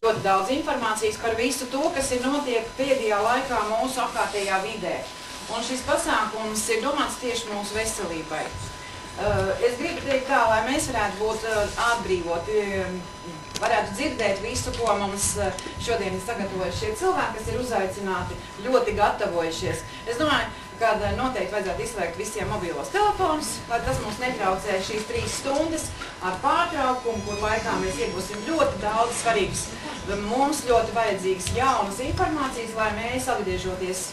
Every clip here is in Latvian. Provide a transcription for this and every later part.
Ļoti daudz informācijas par visu to, kas ir notiek pēdējā laikā mūsu apkārtējā vidē. Un šis pasākums ir domāts tieši mūsu veselībai. Es gribu teikt tā, lai mēs varētu būt atbrīvoti, varētu dzirdēt visu, ko mums šodien ir sagatavojuši šie cilvēki, kas ir uzaicināti, ļoti gatavojušies. Es domāju, ka noteikti vajadzētu izslēgt visiem mobilos telefonus, lai tas mums netraucē šīs 3 stundas ar pārtraukumu, kur laikā mēs iegūsim ļoti daudz svarīgas, mums ļoti vajadzīgas jaunas informācijas, lai mēs atgriežoties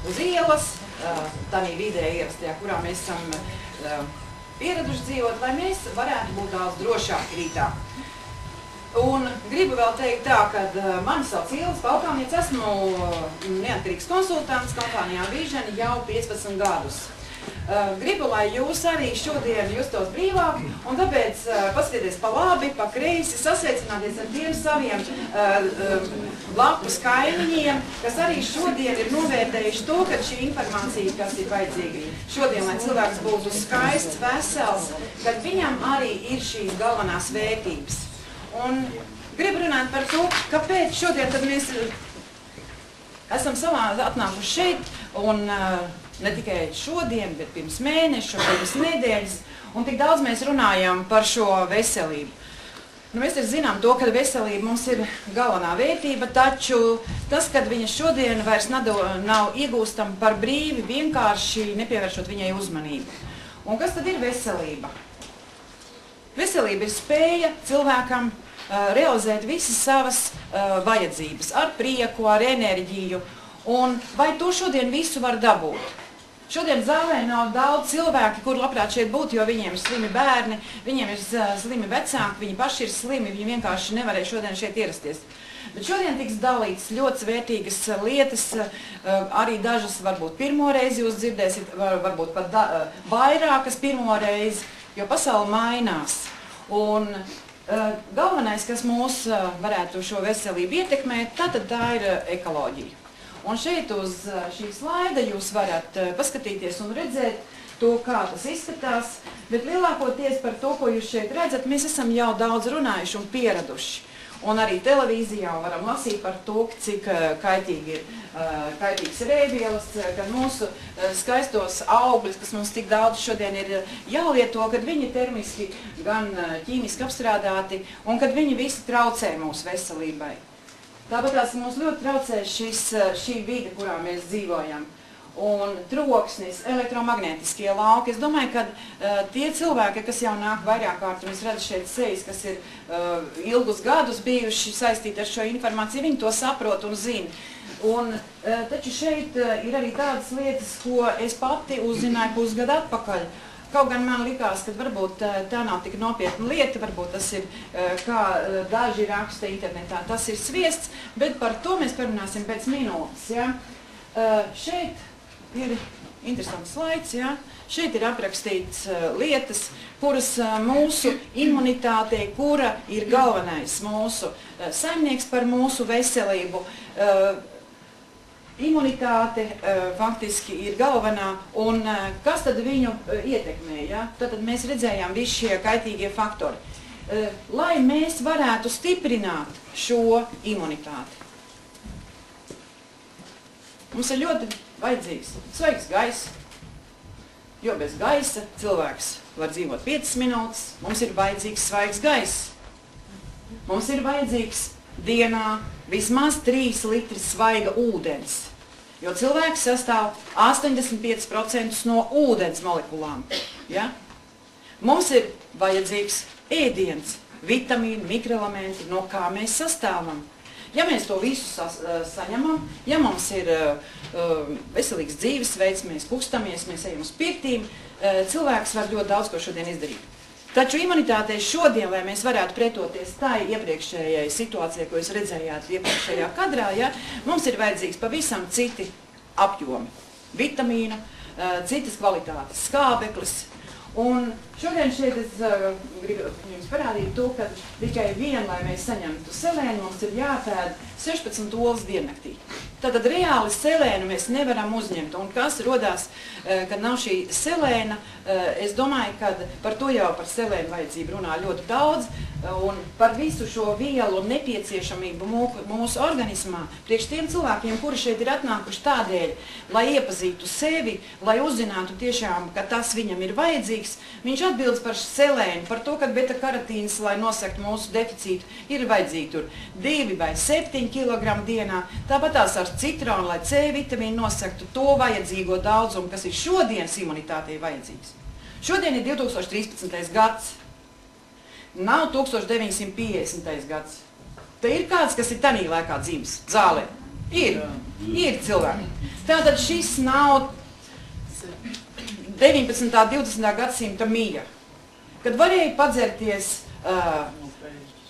uz ielas, tādā vidē ierastajā, kurā mēs esam pieraduši dzīvot, lai mēs varētu būt daudz drošāki rītā. Un gribu vēl teikt tā, ka mani sauc Ilves Paukānietis, esmu neatkarīgs konsultants kompānijā Vision jau 15 gadus. Gribu, lai jūs arī šodien justos brīvāk, un tāpēc paskatieties pa labi, pa kreisi, sasveicināties ar tiem saviem blakus kaimiņiem, kas arī šodien ir novērtējuši to, ka šī informācija, kas ir vajadzīga šodien, lai cilvēks būtu skaists, vesels, kad viņam arī ir šīs galvenās vērtības. Un gribu runāt par to, kāpēc šodien tad mēs esam atnākuši šeit, un ne tikai šodien, bet pirms mēneša, pirms nedēļas, un tik daudz mēs runājam par šo veselību. Mēs zinām to, ka veselība mums ir galvenā vērtība, taču tas, kad viņa šodien vairs nav iegūstama par brīvi, vienkārši nepievēršot viņai uzmanību. Un kas tad ir veselība? Veselība ir spēja cilvēkam realizēt visas savas vajadzības, ar prieku, ar enerģiju, un vai to šodien visu var dabūt? Šodien zālē nav daudz cilvēki, kur labprāt šeit būtu, jo viņiem ir slimi bērni, viņiem ir slimi vecāki, viņi paši ir slimi, viņi vienkārši nevarēja šodien šeit ierasties. Bet šodien tiks dalīts ļoti vērtīgas lietas, arī dažas varbūt pirmo reizi jūs dzirdēsiet, varbūt pat vairākas pirmo reizi, jo pasaule mainās. Un galvenais, kas mūs varētu šo veselību ietekmēt, tā ir ekoloģija. Un šeit uz šī slaida jūs varat paskatīties un redzēt to, kā tas izskatās, bet lielākoties par to, ko jūs šeit redzat, mēs esam jau daudz runājuši un pieraduši. Un arī televīzijā varam lasīt par to, cik kaitīgs ir ēdielas, kad mūsu skaistos augļus, kas mums tik daudz šodien ir jālieto, kad viņi termiski gan ķīmiski apstrādāti un kad viņi visi traucē mūsu veselībai. Tāpat tās mums ļoti traucē šī vide, kurā mēs dzīvojam. Un troksnis, elektromagnetiskie lauki. Es domāju, ka tie cilvēki, kas jau nāk vairāk kārt, un es redzu šeit sejas, kas ir ilgus gadus bijuši saistīti ar šo informāciju, viņi to saprot un zina. Taču šeit ir arī tādas lietas, ko es pati uzzināju pusgadu atpakaļ. Kaut gan man likās, ka varbūt tā nav tik nopietna lieta, varbūt tas ir, kā daži raksta internetā, tas ir sviests, bet par to mēs parunāsim pēc minūtes. Ja? Šeit ir interesants slaids, ja? Šeit ir aprakstīts lietas, kuras mūsu imunitātei, kura ir galvenais mūsu saimnieks par mūsu veselību. Imunitāte faktiski ir galvenā, un kas tad viņu ietekmē? Ja? Tad mēs redzējām visi šie kaitīgie faktori. Lai mēs varētu stiprināt šo imunitāti, mums ir ļoti vajadzīgs svaigs gaiss, jo bez gaisa cilvēks var dzīvot 5 minūtes, mums ir vajadzīgs svaigs gaiss. Mums ir vajadzīgs dienā vismaz 3 litri svaiga ūdens, jo cilvēks sastāv 85% no ūdens molekulām. Ja? Mums ir vajadzīgs ēdiens, vitamīni, mikroelementi, no kā mēs sastāvam. Ja mēs to visu saņemam, ja mums ir veselīgs dzīvesveids, mēs kustamies, mēs ejam uz pirtīm, cilvēks var ļoti daudz ko šodien izdarīt. Taču imunitātei šodien, lai mēs varētu pretoties tai iepriekšējai situācijai, ko jūs redzējāt iepriekšējā kadrā, ja, mums ir vajadzīgs pavisam citi apjomi, vitamīnu, citas kvalitātes skābeklis. Un šodien šeit es gribu jums parādīt to, ka tikai lai mēs saņemtu selēnu, mums ir jāpēd 16 olas diennaktī. Tātad reāli selēnu mēs nevaram uzņemt. Un kas rodās, kad nav šī selēna, es domāju, ka par to jau par selēnu vajadzību runā ļoti daudz, un par visu šo vielu nepieciešamību mūsu organismā, priekš tiem cilvēkiem, kuri šeit ir atnākuši tādēļ, lai iepazītu sevi, lai uzzinātu tiešām, ka tas viņam ir vajadzīgs, viņš atbildes par selēnu, par to, ka beta-karotīns, lai nosakt mūsu deficītu, ir vajadzīgi tur 2 vai 7 kg dienā, tāpat tās ar citronu, lai C vitamīnu nosaktu to vajadzīgo daudzumu, kas ir šodienas imunitātei vajadzīgs. Šodien ir 2013. gads. Nav 1950. gads. Te ir kāds, kas ir tanī laikā dzimis zālē. Ir cilvēki. Tātad šis nav 19. 20. gadsimta mija, kad varēja padzerties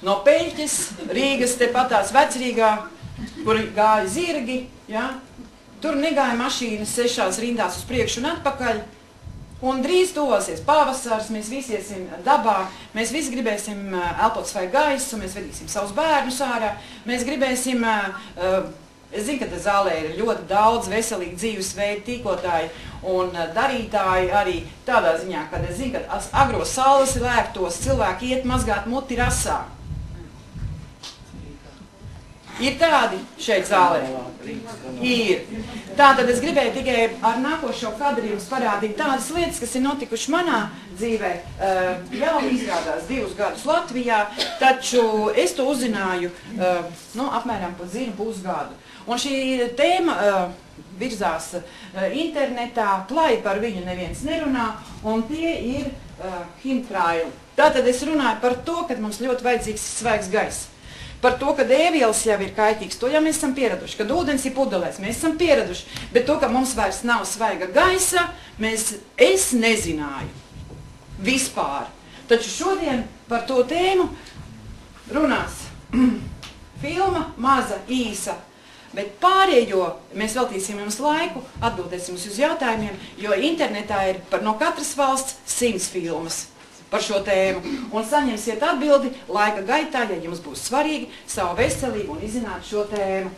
no Peļķes, Rīgas tepatās Vecrīgā, kur gāja zirgi, ja? Tur negāja mašīnas 6 rindās uz priekšu un atpakaļ. Un drīz tuvosies pavasars, mēs visi iesim dabā, mēs visi gribēsim elpot svaigu gaisu, mēs vedīsim savus bērnus ārā, mēs gribēsim, es zinu, ka te zālē ir ļoti daudz veselīgi dzīvesveidu tīkotāji un darītāji arī tādā ziņā, kad es zinu, ka agros saules lēktos cilvēki iet mazgāt muti rasā. Ir tādi šeit zālē? Ir. Tātad es gribēju tikai ar nākošo kadru jums parādīt tādas lietas, kas ir notikušas manā dzīvē. Jau izrādās 2 gadus Latvijā, taču es to uzzināju apmēram pa zinu pusgadu. Un šī tēma virzās internetā, klāji par viņu neviens nerunā, un tie ir chemtraili. Tātad es runāju par to, ka mums ļoti vajadzīgs svaigs gaiss. Par to, ka ēvielas jau ir kaitīgs, to jau mēs esam pieraduši, kad ūdens ir pudelēs, mēs esam pieraduši, bet to, ka mums vairs nav svaiga gaisa, es nezināju vispār. Taču šodien par to tēmu runās filma, maza, īsa, bet pārējo mēs veltīsim jums laiku, atbildēsim uz jautājumiem, jo internetā ir no katras valsts 100 filmas par šo tēmu, un saņemsiet atbildi laika gaitā, ja jums būs svarīgi savu veselību un izzināt šo tēmu.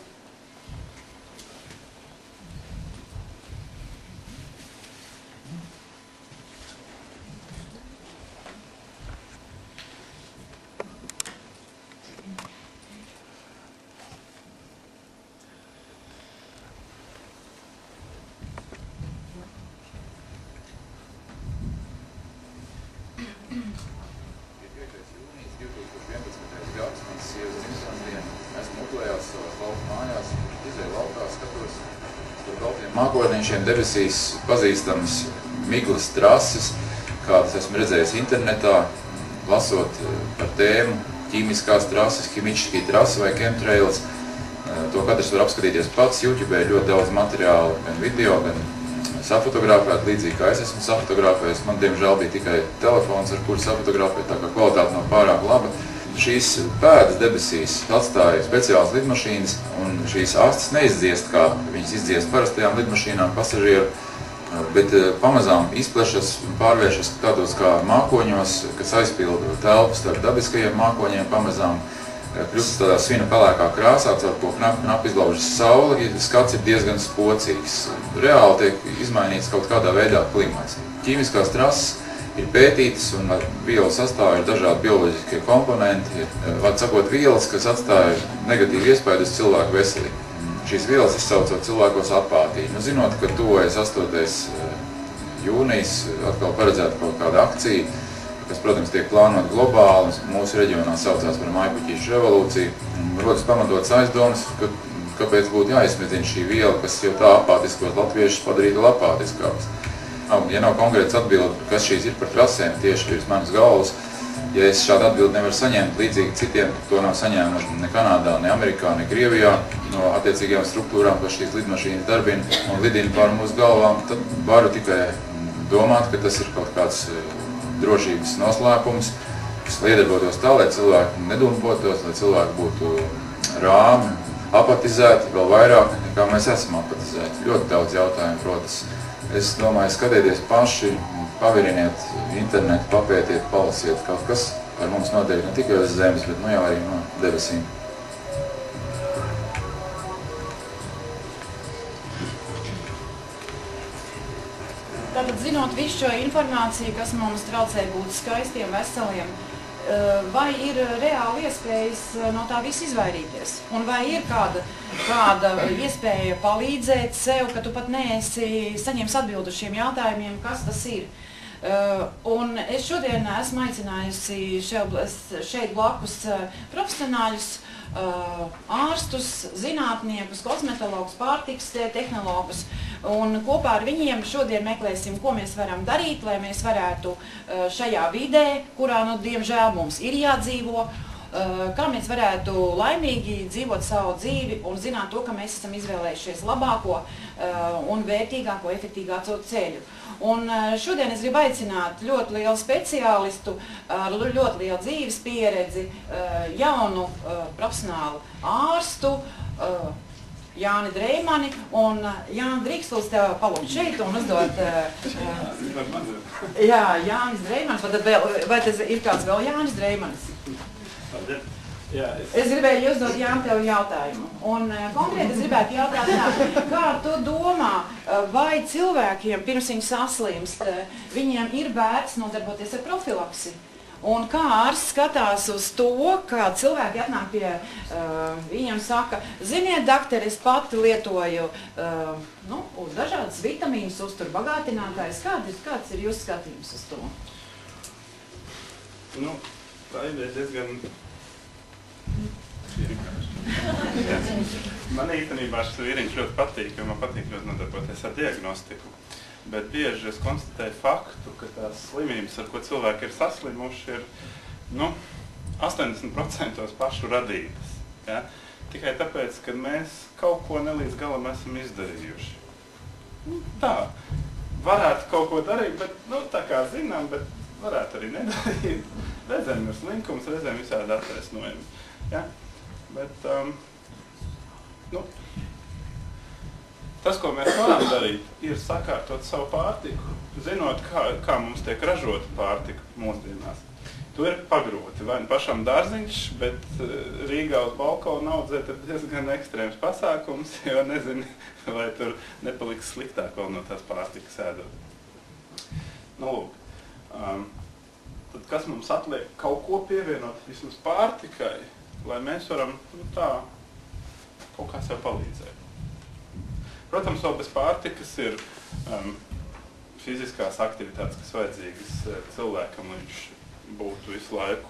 Mākoņiem debesīs pazīstams miglas trases, kādas esmu redzējis internetā, lasot par tēmu ķīmiskās trases, ķimičskī trase vai chemtrails. To katrs var apskatīties pats. YouTube ir ļoti daudz materiālu, gan video, gan safotografēt, līdzīgi kā es esmu safotografējis. Man, diemžēl, bija tikai telefons, ar kuru safotografēt, tā kā kvalitāte nav pārāk laba. Šīs pēdas debesīs atstāja speciālas lidmašīnas, un šīs astes neizdziest, kā viņas izdziest parastajām lidmašīnām pasažieru, bet pamazām izplešas un pārvēršas tādos kā mākoņos, kas aizpilda telpas starp dabiskajiem mākoņiem, pamazām kļūst tādā svina pelēkā krāsā, caur ko knapi izlaužas saule, ja skats ir diezgan spocīgs. Reāli tiek izmainīts kaut kādā veidā klimats. Ķīmiskās trases ir pētītas, un ar vielu sastāvā ir dažādi bioloģiskie komponenti, var sakot vielas, kas atstāja negatīvu iespaidu uz cilvēku veselību. Šīs vielas izsaucot cilvēkos apātiju. Zinot, ka tuvojas 8. jūnijas, atkal paredzēta kaut kāda akcija, kas, protams, tiek plānot globāli, mūsu reģionā saucās par maipuķīšu revolūciju, rodas pamatotas aizdomas, kāpēc būtu jāizsmedzina šī viela, kas jau tā apātiskos latviešus padarītu vēl apātiskākus. Ja nav konkrēts atbildi, kas šīs ir par trasēm tieši virs manas galvas, ja es šādu atbildi nevaru saņemt līdzīgi citiem, to nav saņēmuši ne Kanādā, ne Amerikā, ne Krievijā, no attiecīgajām struktūrām, kas šīs lidmašīnas darbina un lidina pār mūsu galvām, tad varu tikai domāt, ka tas ir kaut kāds drošības noslēpums, kas iedarbotos tā, lai cilvēki nedumpotos, lai cilvēki būtu rāmi, apatizēti vēl vairāk, nekā mēs esam apatizēti. Ļoti daudz jautājumu, protams. Es domāju, skatieties paši, paviriniet internetu, papētiet, palasiet kaut kas ar mums notiek ne tikai uz zemes, bet jau arī no debesīm. zinot visu šo informāciju, kas mums traucē būt skaistiem, veseliem, vai ir reāli iespējas no tā viss izvairīties? Un vai ir kāda iespēja palīdzēt sev, ka tu pat neesi saņēmis atbildi uz šiem jautājumiem, kas tas ir? Un es šodien esmu aicinājusi šeit blakus profesionāļus, ārstus, zinātniekus, kosmetologus, pārtikas tehnologus, un kopā ar viņiem šodien meklēsim, ko mēs varam darīt, lai mēs varētu šajā vidē, kurā, diemžēl, mums ir jādzīvo, kā mēs varētu laimīgi dzīvot savu dzīvi un zināt to, ka mēs esam izvēlējušies labāko un vērtīgāko, efektīgāko ceļu. Un šodien es gribu aicināt ļoti lielu speciālistu ar ļoti lielu dzīves pieredzi, jaunu profesionālu ārstu, Jāni Dreimani, un Jāni, drīkst lūdzu tev palūgt šeit un uzdot... Jā, Jānis Dreimanis, vai tas ir kāds vēl Jānis Dreimanis? Es gribēju uzdot Jāni tev jautājumu, un konkrēti es gribētu jautāt tā, kā tu domā, vai cilvēkiem pirms viņi saslimst, viņiem ir vērts nodarboties ar profilaksi? Un kā ārsts skatās uz to, kā cilvēki atnāk pie viņiem saka, ziniet, dakteri, es pati lietoju dažādas vitamīnas, uzturu bagātinātājs. Kāds ir jūsu skatījums uz to? Tā ir diezgan man īstenībā šis vīriņš ļoti patīk, jo man patīk ļoti nodarboties ar diagnostiku. Bet bieži es konstatēju faktu, ka tās slimības, ar ko cilvēki ir saslimuši, ir 80% pašu radītas. Ja? Tikai tāpēc, ka mēs kaut ko nelīdz galam esam izdarījuši. Tā, varētu kaut ko darīt, bet tā kā zinām, bet varētu arī nedarīt. Reizēm ir slinkums, reizēm visādi attaisnojumi. Ja? Bet, tas, ko mēs varam darīt, ir sakārtot savu pārtiku, zinot, kā mums tiek ražota pārtika mūsdienās. To ir pagrūti, vai pašam dārziņš, bet Rīgā uz balkona audzēt ir diezgan ekstrēms pasākums, jo nezinu, vai tur nepaliks sliktāk vēl no tās pārtikas ēdot. Tad kas mums atliek kaut ko pievienot vismaz pārtikai, lai mēs varam kaut kā sev palīdzēt. Protams, vēl bez pārtikas ir fiziskās aktivitātes, kas vajadzīgas cilvēkam, lai viņš būtu visu laiku.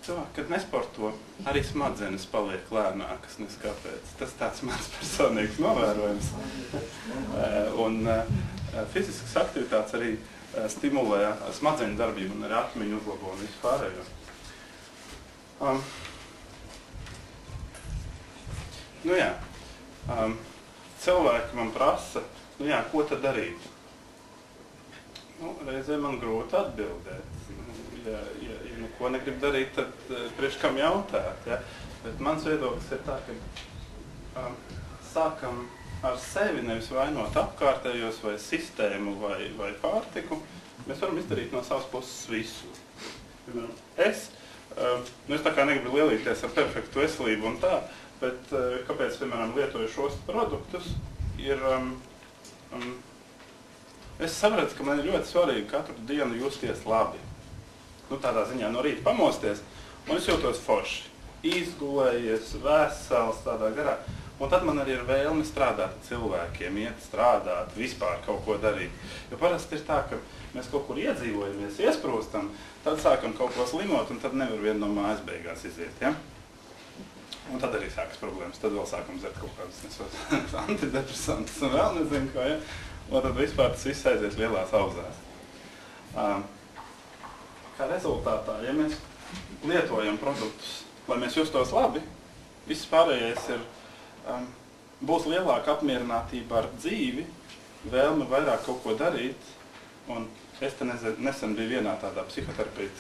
Cilvēki, kad nesporto, arī smadzenes paliek lēnākas, neskāpēc. Tas tāds mans personīgs novērojums. Un fiziskas aktivitātes arī stimulē smadzeņu darbību un arī atmiņu uzlabo un visu pārējo. Cilvēki man prasa, ko tad darīt? Reizē man grūti atbildēt. Ja ko negrib darīt, tad priekš kam jautāt. Ja? Bet mans viedoklis ir tā, ka sākam ar sevi nevis vainot apkārtējos vai sistēmu vai pārtiku. Mēs varam izdarīt no savas puses visu. Es tā kā negribu lielīties ar perfektu veselību un tā, bet kāpēc, piemēram, lietoju šos produktus, ir... Es sapratu, ka man ir ļoti svarīgi katru dienu justies labi. Tādā ziņā no rīta pamosties, un es jūtos forši. Izgulējies, vesels, tādā garā. Un tad man arī ir vēlme strādāt ar cilvēkiem, iet strādāt, vispār kaut ko darīt. Jo parasti ir tā, ka mēs kaut kur iedzīvojamies, iesprūstam, tad sākam kaut ko slimot, un tad nevar vienu no mājas beigās iziet. Ja? Un tad arī sākas problēmas. Tad vēl sākam dzert kaut kādus antidepresantus un vēl nezinu ko. Ja? Un tad vispār tas viss aizies lielās auzās. Kā rezultātā, ja mēs lietojam produktus, lai mēs justos labi, viss pārējais ir, būs lielāka apmierinātība ar dzīvi, vēlme vairāk kaut ko darīt. Un es te nesen biju vienā tādā psihoterapeitas